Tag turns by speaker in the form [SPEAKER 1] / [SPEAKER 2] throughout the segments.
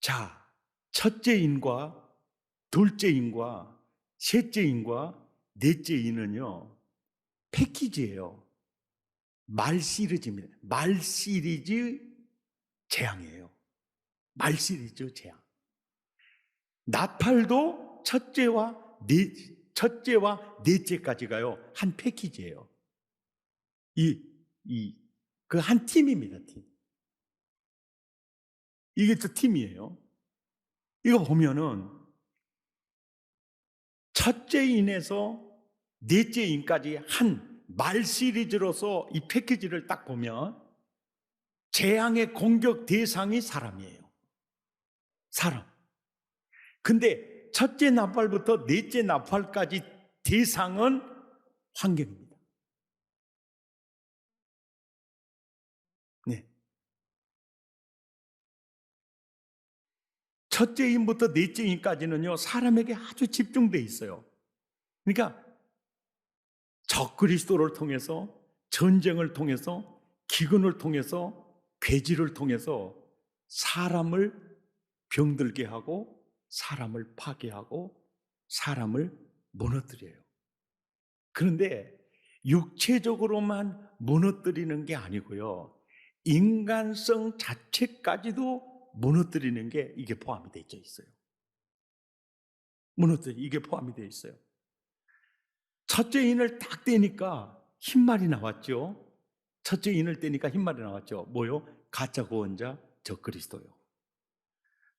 [SPEAKER 1] 자, 첫째 인과 둘째 인과 셋째 인과 넷째 인은요, 패키지예요. 말 시리즈입니다. 말 시리즈 재앙이에요. 말 시리즈 재앙. 나팔도 첫째와 넷째까지 가요. 한 패키지예요. 그 한 팀입니다, 팀. 이게 또 팀이에요. 이거 보면은 첫째 인에서 넷째 인까지 한 말 시리즈로서 이 패키지를 딱 보면 재앙의 공격 대상이 사람이에요. 사람. 근데 첫째 나팔부터 넷째 나팔까지 대상은 환경입니다. 네. 첫째 인부터 넷째 인까지는요, 사람에게 아주 집중되어 있어요. 그러니까 적그리스도를 통해서, 전쟁을 통해서, 기근을 통해서, 괴지를 통해서 사람을 병들게 하고, 사람을 파괴하고, 사람을 무너뜨려요. 그런데 육체적으로만 무너뜨리는 게 아니고요, 인간성 자체까지도 무너뜨리는 게 이게 포함이 되어 있어요. 이게 포함이 되어 있어요. 첫째 인을 딱 떼니까 흰말이 나왔죠. 첫째 인을 떼니까 흰말이 나왔죠. 뭐요? 가짜 구원자 적그리스도요.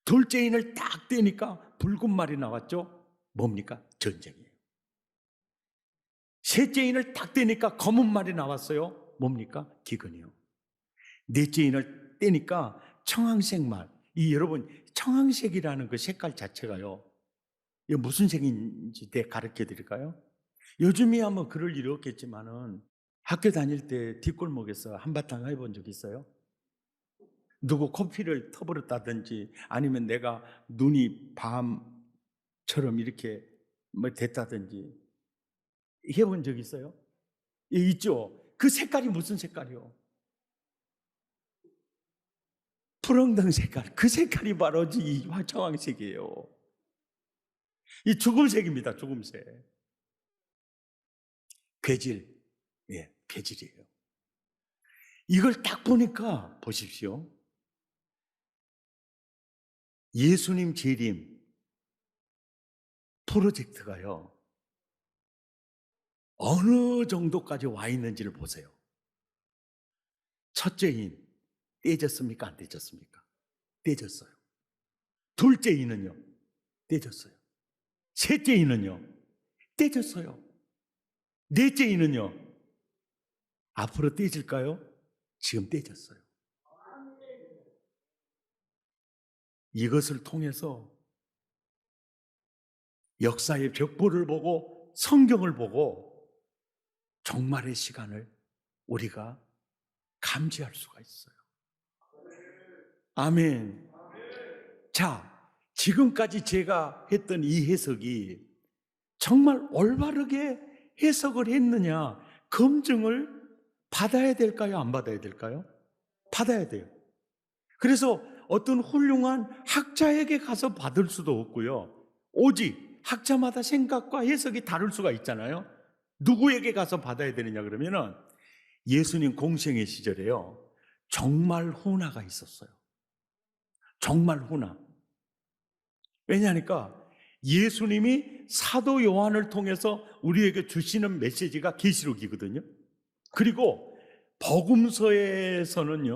[SPEAKER 1] 둘째 인을 딱 떼니까 붉은 말이 나왔죠. 뭡니까? 전쟁이에요. 셋째 인을 딱 떼니까 검은 말이 나왔어요. 뭡니까? 기근이요. 넷째 인을 떼니까 청황색 말. 여러분, 청황색이라는 그 색깔 자체가요, 이거 무슨 색인지 가르쳐 드릴까요? 요즘이야 뭐 그럴 일이 없겠지만은 학교 다닐 때 뒷골목에서 한바탕 해본 적 있어요? 누구 코피를 터버렸다든지 아니면 내가 눈이 밤처럼 이렇게 뭐 됐다든지 해본 적 있어요? 예, 있죠. 그 색깔이 무슨 색깔이요? 푸른등 색깔. 그 색깔이 바로 이 화청황색이에요. 이 죽음색입니다. 죽음색. 괴질. 예, 괴질이에요. 이걸 딱 보니까 보십시오. 예수님 재림 프로젝트가요, 어느 정도까지 와 있는지를 보세요. 첫째 인 떼졌습니까? 안 떼졌습니까? 떼졌어요. 둘째 인은요? 떼졌어요. 셋째 인은요? 떼졌어요. 넷째 인은요? 앞으로 떼질까요? 지금 떼졌어요. 이것을 통해서 역사의 벽보를 보고 성경을 보고 종말의 시간을 우리가 감지할 수가 있어요. 아멘. 자, 지금까지 제가 했던 이 해석이 정말 올바르게 해석을 했느냐 검증을 받아야 될까요? 안 받아야 될까요? 받아야 돼요. 그래서 어떤 훌륭한 학자에게 가서 받을 수도 없고요, 오직 학자마다 생각과 해석이 다를 수가 있잖아요. 누구에게 가서 받아야 되느냐 그러면은 예수님 공생의 시절에요, 종말 훈화가 있었어요. 종말 훈화. 왜냐하니까 예수님이 사도 요한을 통해서 우리에게 주시는 메시지가 계시록이거든요. 그리고 복음서에서는요,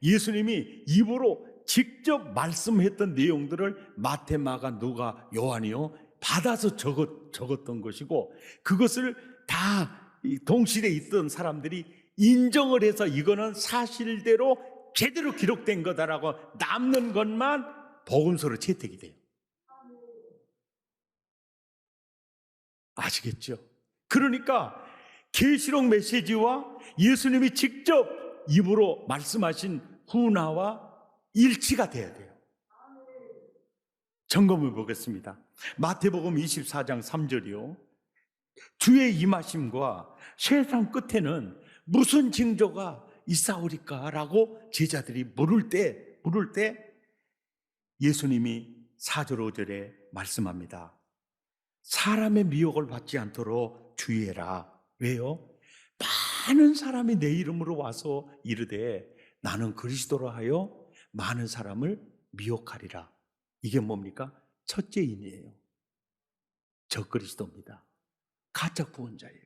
[SPEAKER 1] 예수님이 입으로 직접 말씀했던 내용들을 마태, 마가, 누가, 요한이요 받아서 적었던 것이고, 그것을 다 동시대에 있던 사람들이 인정을 해서 이거는 사실대로 제대로 기록된 거다라고 남는 것만 복음서로 채택이 돼요. 아시겠죠? 그러니까 계시록 메시지와 예수님이 직접 입으로 말씀하신 훈화와 일치가 돼야 돼요. 점검해 보겠습니다. 마태복음 24장 3절이요. 주의 임하심과 세상 끝에는 무슨 징조가 있사오리까? 라고 제자들이 물을 때 예수님이 4절 5절에 말씀합니다. 사람의 미혹을 받지 않도록 주의해라. 왜요? 많은 사람이 내 이름으로 와서 이르되 나는 그리스도로 하여 많은 사람을 미혹하리라. 이게 뭡니까? 첫째인이에요. 저 그리스도입니다. 가짜 구원자에게.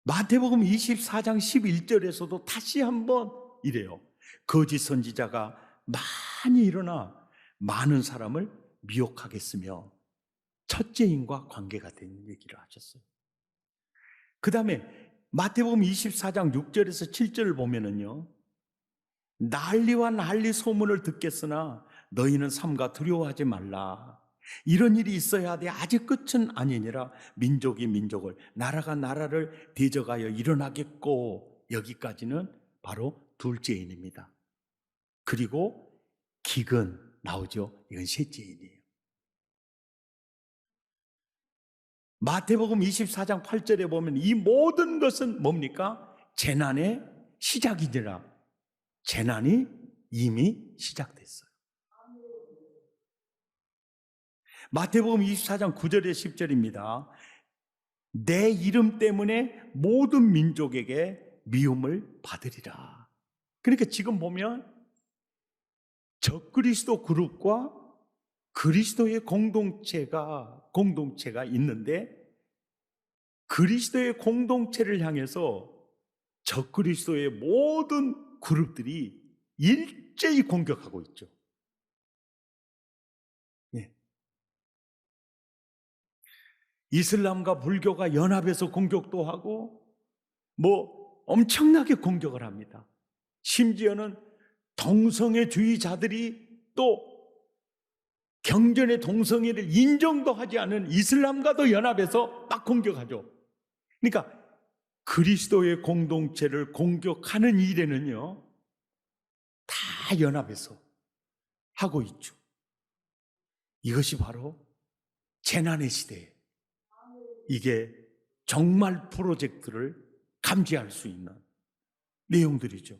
[SPEAKER 1] 마태복음 24장 11절에서도 다시 한번 이래요. 거짓 선지자가 많이 일어나 많은 사람을 미혹하겠으며 첫째인과 관계가 되는 얘기를 하셨어요. 그 다음에 마태복음 24장 6절에서 7절을 보면은요, 난리와 난리 소문을 듣겠으나 너희는 삼가 두려워하지 말라. 이런 일이 있어야 돼. 아직 끝은 아니니라. 민족이 민족을, 나라가 나라를 대적하여 일어나겠고. 여기까지는 바로 둘째인입니다. 그리고 기근 나오죠. 이건 셋째인이에요. 마태복음 24장 8절에 보면 이 모든 것은 뭡니까? 재난의 시작이니라. 재난이 이미 시작됐어요. 마태복음 24장 9절에 10절입니다. 내 이름 때문에 모든 민족에게 미움을 받으리라. 그러니까 지금 보면 적그리스도 그룹과 그리스도의 공동체가 있는데, 그리스도의 공동체를 향해서 적그리스도의 모든 그룹들이 일제히 공격하고 있죠. 네. 이슬람과 불교가 연합해서 공격도 하고 엄청나게 공격을 합니다. 심지어는 동성애주의자들이 또 경전의 동성애를 인정도 하지 않은 이슬람과도 연합해서 막 공격하죠. 그러니까 그리스도의 공동체를 공격하는 일에는요, 다 연합해서 하고 있죠. 이것이 바로 재난의 시대에 이게 정말 프로젝트를 감지할 수 있는 내용들이죠.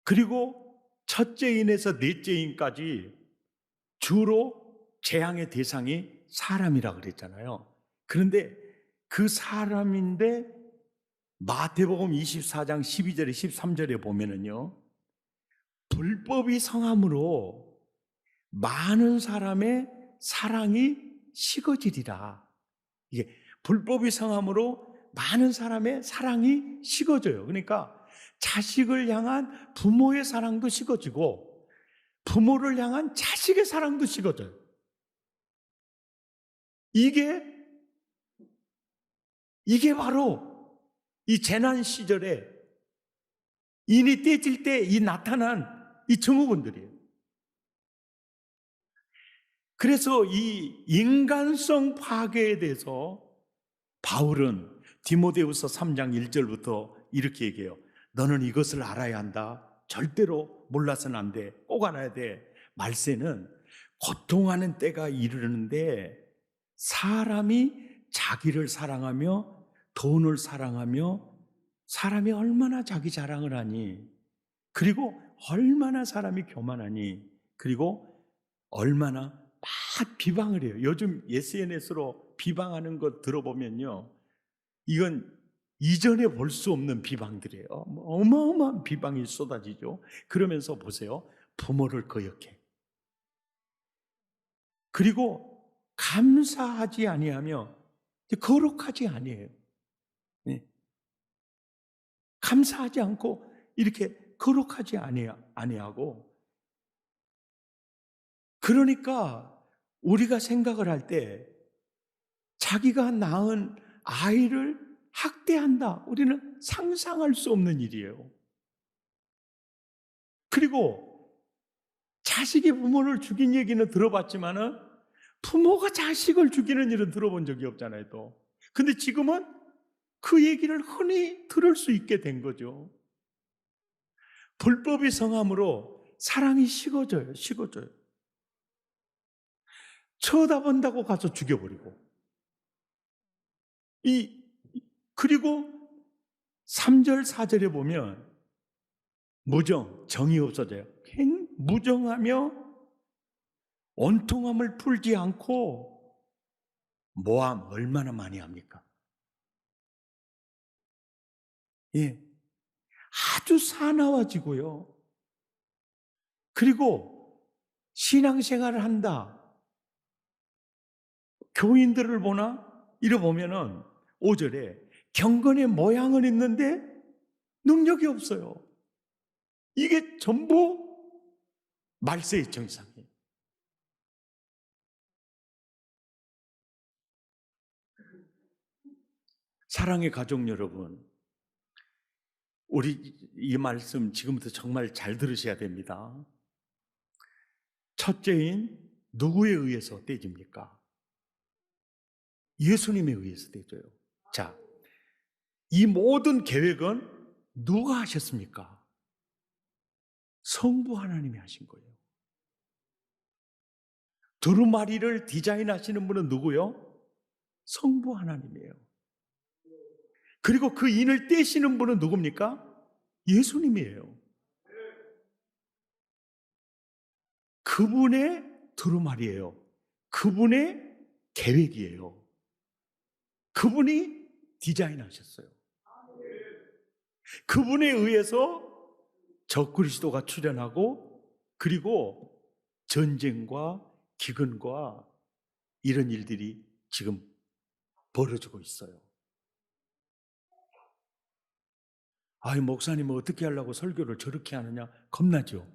[SPEAKER 1] 그리고 첫째인에서 넷째인까지 주로 재앙의 대상이 사람이라 그랬잖아요. 그런데 그 사람인데 마태복음 24장 12절에 13절에 보면은요, 불법이 성함으로 많은 사람의 사랑이 식어지리라. 이게 불법이 성함으로 많은 사람의 사랑이 식어져요. 그러니까 자식을 향한 부모의 사랑도 식어지고 부모를 향한 자식의 사랑도 식어져요. 이게 바로 이 재난 시절에 인이 떼질 때 이 나타난 이 증후군들이에요. 그래서 이 인간성 파괴에 대해서 바울은 디모데후서 3장 1절부터 이렇게 얘기해요. 너는 이것을 알아야 한다. 절대로 몰라서는 안 돼. 꼭 알아야 돼. 말세는 고통하는 때가 이르는데 사람이 자기를 사랑하며 돈을 사랑하며 사람이 얼마나 자기 자랑을 하니, 그리고 얼마나 사람이 교만하니, 그리고 얼마나 막 비방을 해요. 요즘 SNS로 비방하는 것 들어보면요, 이건 이전에 볼 수 없는 비방들이에요. 어마어마한 비방이 쏟아지죠. 그러면서 보세요. 부모를 거역해. 그리고 감사하지 아니하며 거룩하지 아니에요. 네. 감사하지 않고 이렇게 거룩하지 아니하고, 그러니까 우리가 생각을 할 때 자기가 낳은 아이를 학대한다. 우리는 상상할 수 없는 일이에요. 그리고 자식이 부모를 죽인 얘기는 들어봤지만은 부모가 자식을 죽이는 일은 들어본 적이 없잖아요, 또. 근데 지금은 그 얘기를 흔히 들을 수 있게 된 거죠. 불법이 성함으로 사랑이 식어져요. 쳐다본다고 가서 죽여버리고. 그리고 3절, 4절에 보면 무정, 정이 없어져요. 무정하며 원통함을 풀지 않고 모함 얼마나 많이 합니까? 예, 아주 사나워지고요. 그리고 신앙생활을 한다. 교인들을 보나? 이러 보면은 5절에 경건의 모양은 있는데 능력이 없어요. 이게 전부 말세의 정상이에요. 사랑의 가족 여러분, 우리 이 말씀 지금부터 정말 잘 들으셔야 됩니다. 첫째인 누구에 의해서 떼집니까? 예수님에 의해서 떼져요. 자, 이 모든 계획은 누가 하셨습니까? 성부 하나님이 하신 거예요. 두루마리를 디자인하시는 분은 누구요? 성부 하나님이에요. 그리고 그 인을 떼시는 분은 누굽니까? 예수님이에요. 그분의 두루마리예요. 그분의 계획이에요. 그분이 디자인하셨어요. 그분에 의해서 적그리스도가 출현하고 그리고 전쟁과 기근과 이런 일들이 지금 벌어지고 있어요. 아이, 목사님은 어떻게 하려고 설교를 저렇게 하느냐? 겁나죠?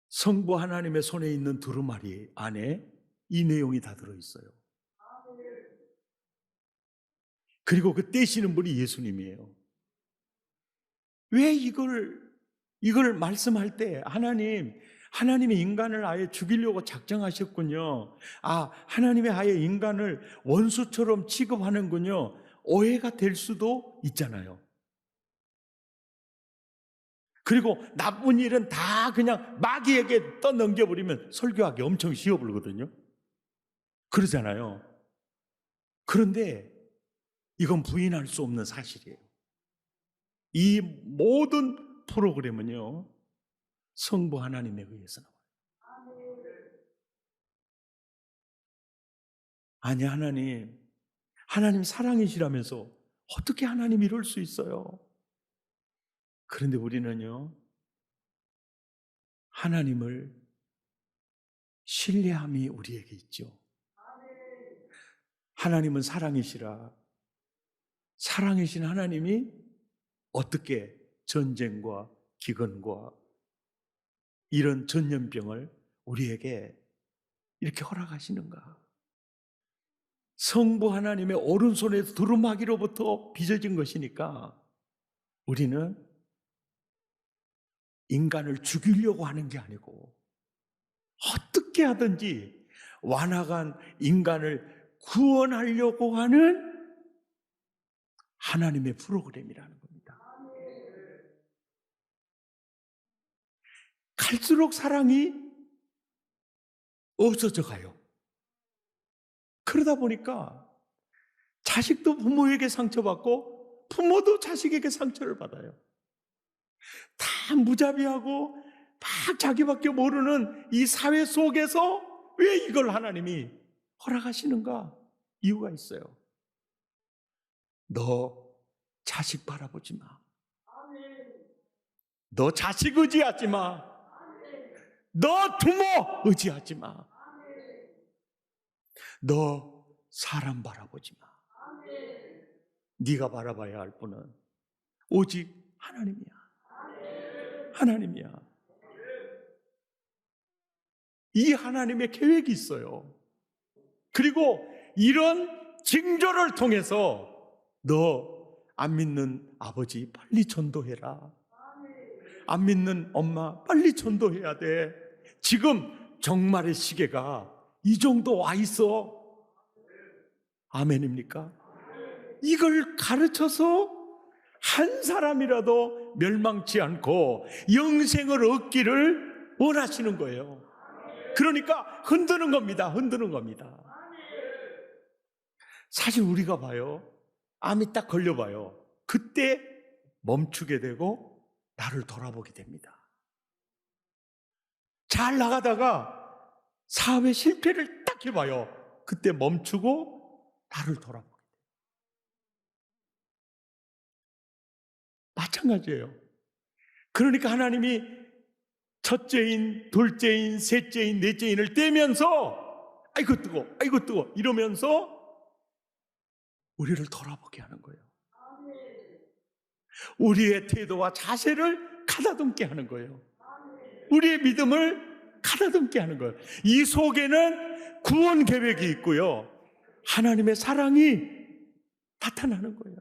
[SPEAKER 1] 성부 하나님의 손에 있는 두루마리 안에 이 내용이 다 들어있어요. 그리고 그 떼시는 분이 예수님이에요. 왜 이걸 말씀할 때 하나님이 인간을 아예 죽이려고 작정하셨군요. 아, 하나님의 아예 인간을 원수처럼 취급하는군요. 오해가 될 수도 있잖아요. 그리고 나쁜 일은 다 그냥 마귀에게 떠넘겨버리면 설교하기 엄청 쉬워 보이거든요. 그러잖아요. 그런데 이건 부인할 수 없는 사실이에요. 이 모든 프로그램은요, 성부 하나님에 의해서 나와요. 아니, 하나님 사랑이시라면서 어떻게 하나님 이럴 수 있어요? 그런데 우리는요, 하나님을 신뢰함이 우리에게 있죠. 하나님은 사랑이시라. 사랑이신 하나님이 어떻게 전쟁과 기근과 이런 전염병을 우리에게 이렇게 허락하시는가? 성부 하나님의 오른손에서 두루마기로부터 빚어진 것이니까 우리는 인간을 죽이려고 하는 게 아니고 어떻게 하든지 완악한 인간을 구원하려고 하는 하나님의 프로그램이라는 겁니다. 갈수록 사랑이 없어져 가요. 그러다 보니까 자식도 부모에게 상처받고 부모도 자식에게 상처를 받아요. 다 무자비하고 막 자기밖에 모르는 이 사회 속에서 왜 이걸 하나님이 허락하시는가? 이유가 있어요. 너 자식 바라보지 마. 너 자식 의지하지 마. 너 부모 의지하지 마. 너 사람 바라보지 마. 네가 바라봐야 할 분은 오직 하나님이야. 하나님이야. 이 하나님의 계획이 있어요. 그리고 이런 징조를 통해서 너 안 믿는 아버지 빨리 전도해라. 안 믿는 엄마 빨리 전도해야 돼. 지금 종말의 시계가 이 정도 와 있어. 아멘입니까? 이걸 가르쳐서 한 사람이라도 멸망치 않고 영생을 얻기를 원하시는 거예요. 그러니까 흔드는 겁니다. 흔드는 겁니다. 사실 우리가 봐요. 암이 딱 걸려봐요. 그때 멈추게 되고 나를 돌아보게 됩니다. 잘 나가다가 사업의 실패를 딱 해봐요. 그때 멈추고 나를 돌아보게 돼요. 마찬가지예요. 그러니까 하나님이 첫째인, 둘째인, 셋째인, 넷째인을 떼면서 아이고 뜨거, 아이고 뜨거 이러면서 우리를 돌아보게 하는 거예요. 우리의 태도와 자세를 가다듬게 하는 거예요. 우리의 믿음을 가다듬게 하는 거예요. 이 속에는 구원 계획이 있고요. 하나님의 사랑이 나타나는 거예요.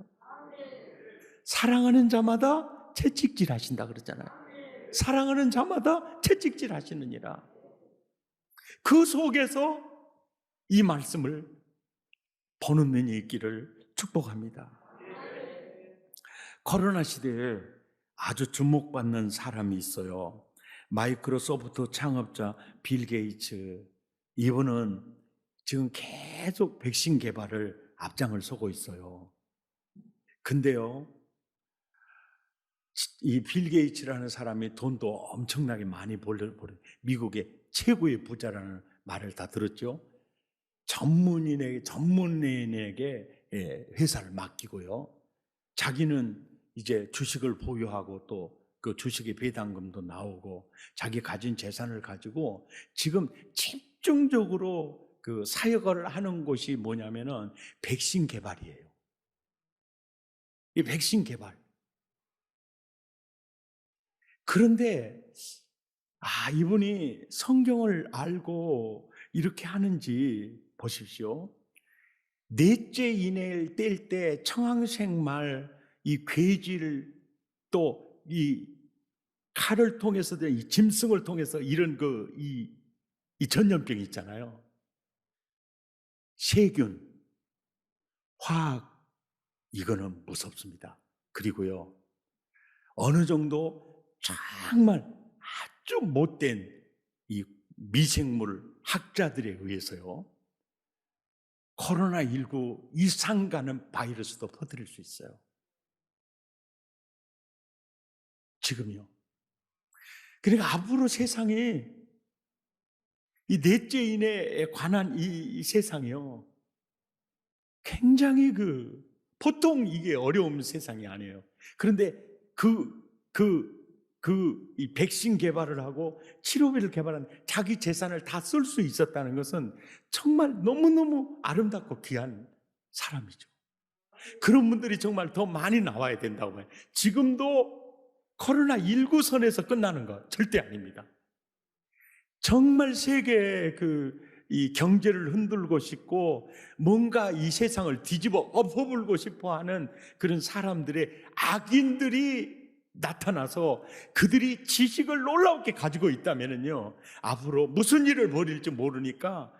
[SPEAKER 1] 사랑하는 자마다 채찍질 하신다 그러잖아요. 사랑하는 자마다 채찍질 하시느니라. 그 속에서 이 말씀을 보는 눈이 있기를 축복합니다. 코로나 시대에 아주 주목받는 사람이 있어요. 마이크로소프트 창업자 빌 게이츠. 이분은 지금 계속 백신 개발을 앞장을 서고 있어요. 근데요, 이 빌 게이츠라는 사람이 돈도 엄청나게 많이 벌려 미국의 최고의 부자라는 말을 다 들었죠. 전문인에게 회사를 맡기고요. 자기는 이제 주식을 보유하고 또 그 주식의 배당금도 나오고 자기 가진 재산을 가지고 지금 집중적으로 그 사역을 하는 곳이 뭐냐면은 백신 개발이에요. 이 백신 개발. 그런데 이분이 성경을 알고 이렇게 하는지 보십시오. 넷째 인을 뗄 때 청황색말 이 괴질 또 이 칼을 통해서 이 짐승을 통해서 이런 이 전염병이 있잖아요. 세균, 화학 이거는 무섭습니다. 그리고요 어느 정도 정말 아주 못된 이 미생물 학자들에 의해서요 코로나19 이상 가는 바이러스도 퍼뜨릴 수 있어요. 지금요. 그러니까 앞으로 세상이 이 넷째인에 관한 이 세상이요 굉장히 보통 이게 어려운 세상이 아니에요. 그런데 이 백신 개발을 하고 치료비를 개발한 자기 재산을 다 쓸 수 있었다는 것은 정말 너무너무 아름답고 귀한 사람이죠. 그런 분들이 정말 더 많이 나와야 된다고 봐요. 지금도 코로나19 선에서 끝나는 거 절대 아닙니다. 정말 세계의 이 경제를 흔들고 싶고 뭔가 이 세상을 뒤집어 엎어불고 싶어 하는 그런 사람들의 악인들이 나타나서 그들이 지식을 놀랍게 가지고 있다면요 앞으로 무슨 일을 벌일지 모르니까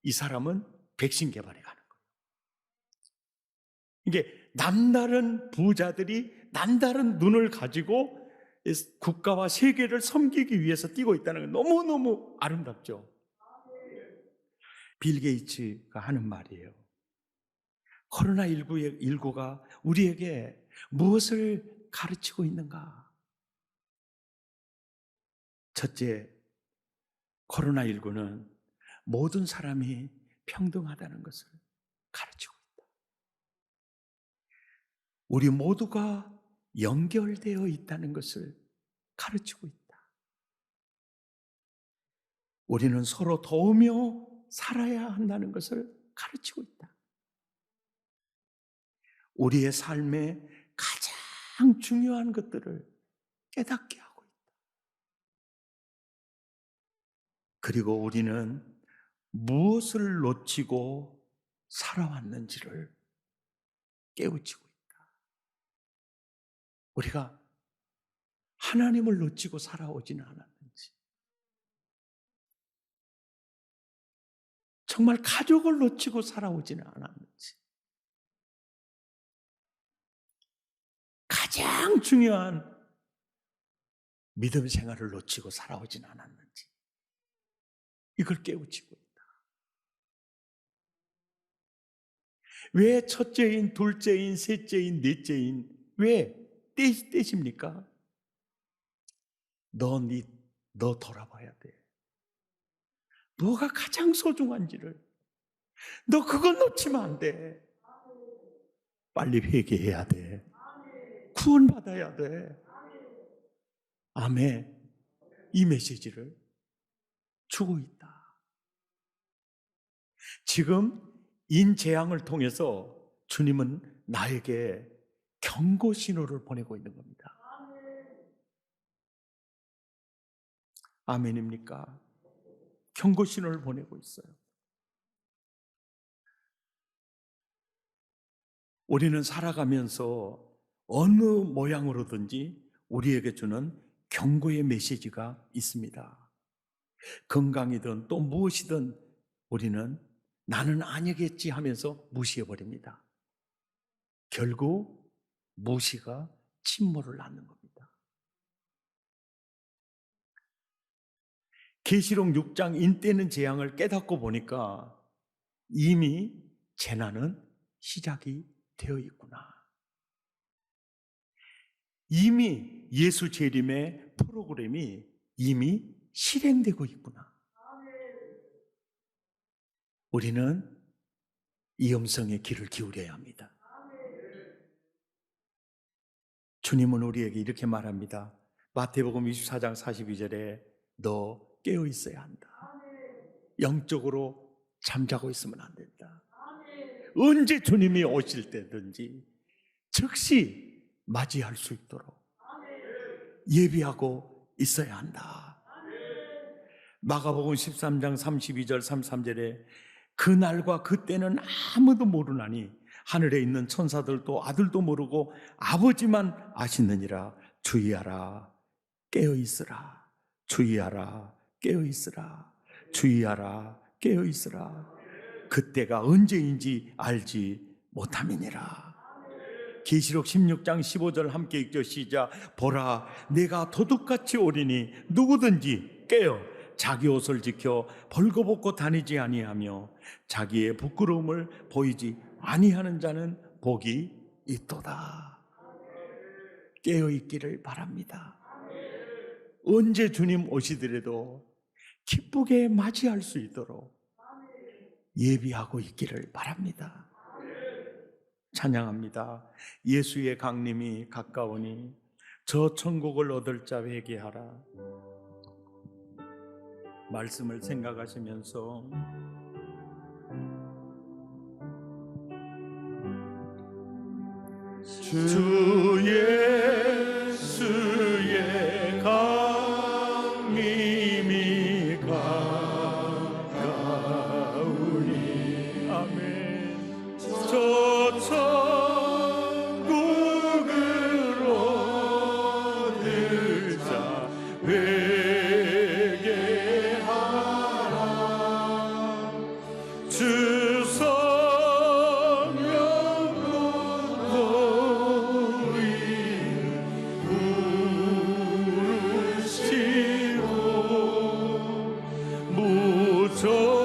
[SPEAKER 1] 이 사람은 백신 개발에 가는 거예요. 이게 남다른 부자들이 남다른 눈을 가지고 국가와 세계를 섬기기 위해서 뛰고 있다는 건 너무너무 아름답죠. 빌 게이츠가 하는 말이에요. 코로나19가 우리에게 무엇을 가르치고 있는가? 첫째, 코로나19는 모든 사람이 평등하다는 것을 가르치고 있다. 우리 모두가 연결되어 있다는 것을 가르치고 있다. 우리는 서로 도우며 살아야 한다는 것을 가르치고 있다. 우리의 삶에 가장 중요한 것들을 깨닫게 하고 있다. 그리고 우리는 무엇을 놓치고 살아왔는지를 깨우치고 있다. 우리가 하나님을 놓치고 살아오지는 않았는지, 정말 가족을 놓치고 살아오지는 않았는지, 가장 중요한 믿음 생활을 놓치고 살아오지는 않았는지, 이걸 깨우치고 있다. 왜 첫째인, 둘째인, 셋째인, 넷째인 왜 떼십니까? 너 돌아봐야 돼. 뭐가 가장 소중한지를. 너 그걸 놓치면 안 돼. 빨리 회개해야 돼. 구원받아야 돼. 아멘. 이 메시지를 주고 있다. 지금 인재앙을 통해서 주님은 나에게 경고 신호를 보내고 있는 겁니다. 아멘입니까? 경고 신호를 보내고 있어요. 우리는 살아가면서 어느 모양으로든지 우리에게 주는 경고의 메시지가 있습니다. 건강이든 또 무엇이든 우리는 나는 아니겠지 하면서 무시해버립니다. 결국 무시가 침몰을 낳는 겁니다. 계시록 6장 인때는 재앙을 깨닫고 보니까 이미 재난은 시작이 되어 있구나. 이미 예수 재림의 프로그램이 이미 실행되고 있구나. 우리는 이 음성에 귀를 기울여야 합니다. 주님은 우리에게 이렇게 말합니다. 마태복음 24장 42절에 너 깨어 있어야 한다. 영적으로 잠자고 있으면 안 된다. 언제 주님이 오실 때든지 즉시 맞이할 수 있도록 예비하고 있어야 한다. 마가복음 13장 32절 33절에 그날과 그때는 아무도 모르나니 하늘에 있는 천사들도 아들도 모르고 아버지만 아시느니라. 주의하라 깨어 있으라. 주의하라 깨어 있으라. 주의하라 깨어 있으라. 그때가 언제인지 알지 못함이니라. 계시록 16장 15절 함께 읽죠. 시작. 보라 내가 도둑같이 오리니 누구든지 깨어 자기 옷을 지켜 벌거벗고 다니지 아니하며 자기의 부끄러움을 보이지 아니하는 자는 복이 있도다. 깨어 있기를 바랍니다. 언제 주님 오시더라도 기쁘게 맞이할 수 있도록 예비하고 있기를 바랍니다. 찬양합니다. 예수의 강림이 가까우니 저 천국을 얻을 자 회개하라. 말씀을 생각하시면서 주 예수의 강림이 가까우니 아멘. 저 천국을 얻을 자 회개하라. 주 성령 부르시고 무조